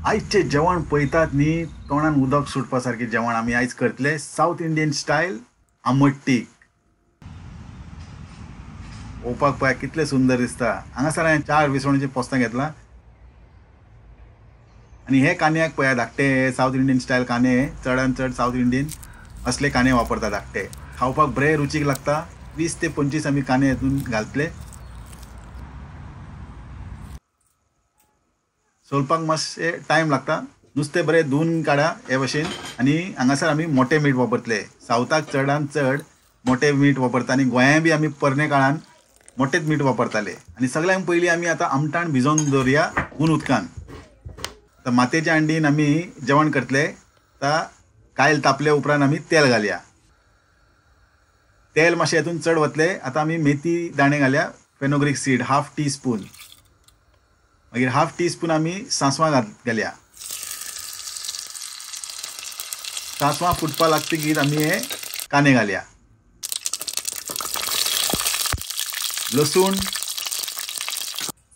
आयचे जेवण पळयतात न्ही तोंडान उदक सुटपा सारकें जेवण आमी आयज करतले साऊथ इंडियन स्टायल आमट तीख. पळोवपाक पळय कितलें सुंदर दिसता. हांगासर हांवें 4 विसवणाचीं पोस्तां घेतलां आनी हे कांद्याक पळया धाकटे साऊथ इंडियन स्टायल कांदे चडांत चड साऊथ इंडियन असले कांदे वापरता धाकटे. खावपाक बरे रुचीक लागता. 20 ते 25 आमी कांदे हेतून घालतले. सोलपाक मातशें टायम लागता. नुस्तें बरें धुवन काडा हे भशेन आनी हांगासर आमी मोठे मीठ वापरतले. सावथाक चडांत चड मोठे मीठ वापरता आनी गोंया बी आमी परने काळान मोठेच मीठ वापरताले. आनी सगळ्यांक पयलीं आमी आतां आमटाण भिजोवन दवरया ऊन उदकान. आतां मातयेच्या हांडीन आमी जेवण करतले. आतां कायल तापले उपरांत आमी तेल घालया. तेल मातशें हेतून चड वतले. आतां आमी मेथी दाणे घालया. Fenugreek seed half teaspoon. मागीर हाफ टी स्पून आमी सांसवां घालया. सांसवां फुटपा लागतकीर आमी हे कांदे घालया. लसूण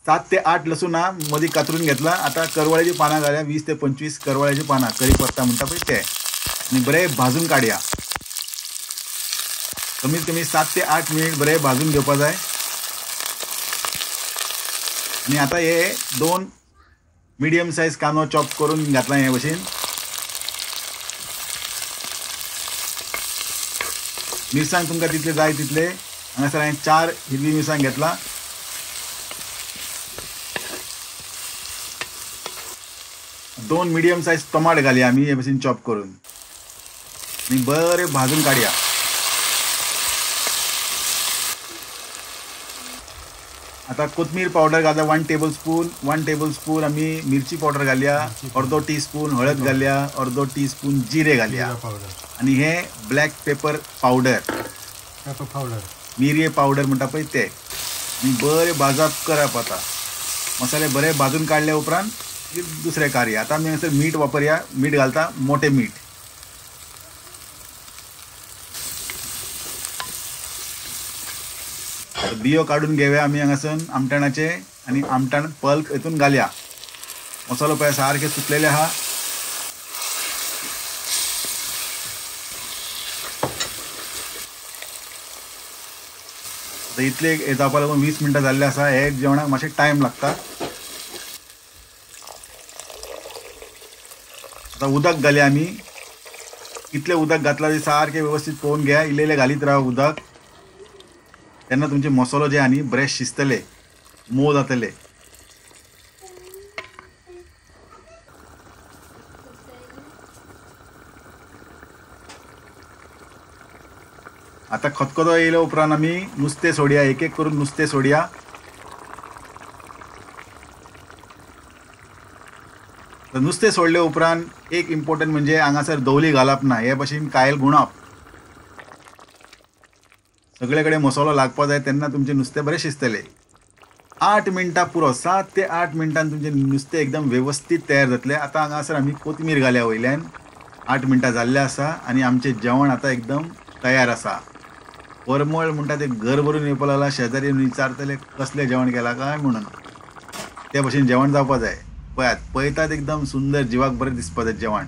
7 ते 8 लसूण हा मदीं कातरून घेतला. आतां करवळ्याची पानां घालया. 20 ते 25 करवळ्याची पानां करीपत्ता म्हणटा पळय ते आनी बरें भाजून काडया. कमीत कमी 7 ते 8 मिनीट बरें भाजून घेवपा जाय. आनी आतां हे 2 मिडियम सायज कांदो चॉप करून घातला हे भशेन. मिरसांग तुमकां तितले जाय तितले. हांगासर हांवें 4 हिरवी मिरसांग घेतला. दोन मिडियम सायज टोमाट घालया आमी हे भशेन चॉप करून आनी बरें भाजून काडया. आतां कोथमीर पावडर घालता 1 टेबल स्पून आमी मिरची पावडर घालया. अर्दो टीस्पून हळद घालया. अर्दो टीस्पून जिरे घालया. आनी हे ब्लॅक पेपर पावडर मिरये पावडर म्हणटा पळय ते आनी बरें भाजप करप. आतां मसाले बरे भाजून काडले उपरांत दुसरें कार्य. आतां आमी हांगासर मीठ वापरया. मीठ घालता मोठें मीठ. बियो काडून घेवया आमी हांगासून आमटाणाचे आनी आमटाण पल्प हेतून घालया. मसालो पळय सारके सुकलेले आहा. इतले हे जावपा लागून 20 मिनटां जाल्ले आसा. हे जेवणाक मातशें टायम लागता. आतां उदक घालया आमी. कितले उदक घातला ते सारकें वेवस्थीत पळोवन घेया. इल्लें घालीत राव उदक. तेन्ना तुमचे मसालो जे आहा न्ही बरें शिजतले मोव जातले. आतां खतखतो येयल्या उपरांत आमी नुस्तें सोडया. एक एक करून नुस्तें सोडया. नुस्तें सोडले उपरांत एक इम्पॉर्टंट म्हणजे हांगासर धवली घालप ना. हे भशेन कायल गुंडाप. सगळे कडेन मसालो लागपा जाय तेन्ना तुमचें नुस्तें बरें शिजतलें. 8 मिनटां पुरो. 7 ते 8 मिनटान तुमचें नुस्तें एकदम वेवस्थीत तयार जातलें. आतां हांगासर आमी कोथमीर घालया वयल्यान. 8 मिनटां जाल्ले आसा आनी आमचें जेवण आतां एकदम तयार आसा. परमळ म्हणटा ते घर भरून येवपा लागला. शेजारी विचारतले कसलें जेवण केलां काय म्हणून. ते भशेन जेवण जावपा जाय. पळयात पळयतात एकदम सुंदर जिवाक बरें दिसपा जाय जेवण.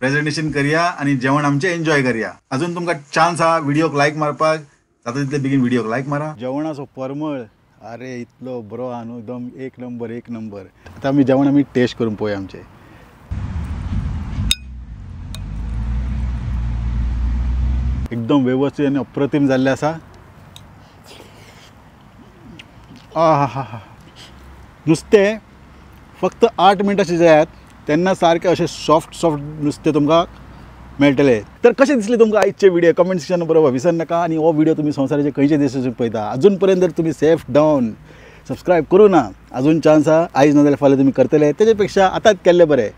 प्रेझेंटेशन करया आनी जेवण आमचें एन्जॉय करया. अजून तुमकां चान्स आहा व्हिडिओक लायक मारपाक. जाता तितले बेगीन व्हिडिओक लायक मारा. जेवणाचो परमळ अरे इतलो बरो आहा न्हू. एकदम एक नंबर. आतां आमी जेवण टेस्ट करून पळोवया आमचें. एकदम व्यवस्थित आनी अप्रतीम जाल्ले आसा. हा नुस्तें फक्त 8 मिनटां शिजयात तेन्ना सारकें अशें सॉफ्ट नुस्तें तुमकां मेळटलें. तर कशें दिसलें तुमकां आयचे व्हिडिओ कमेंट सेक्शनांत बरोवपाक विसर नाका. आनी हो व्हिडिओ तुमी संवसाराचे खंयचे देशाचेर पळयता अजून पर्यंत जर तुमी सेफ डावन सबस्क्रायब करूं ना अजून चान्स आहा. आयज नाजाल्यार फाल्यां तुमी करतले. तेजे पेक्षा आतांच केल्लें बरें.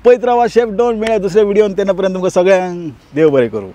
पळयत रावा शेफ डावन. मेळ्या दुसऱ्या व्हिडिओन. तेन्ना पर्यंत तुमकां सगळ्यांक देव बरें करूं.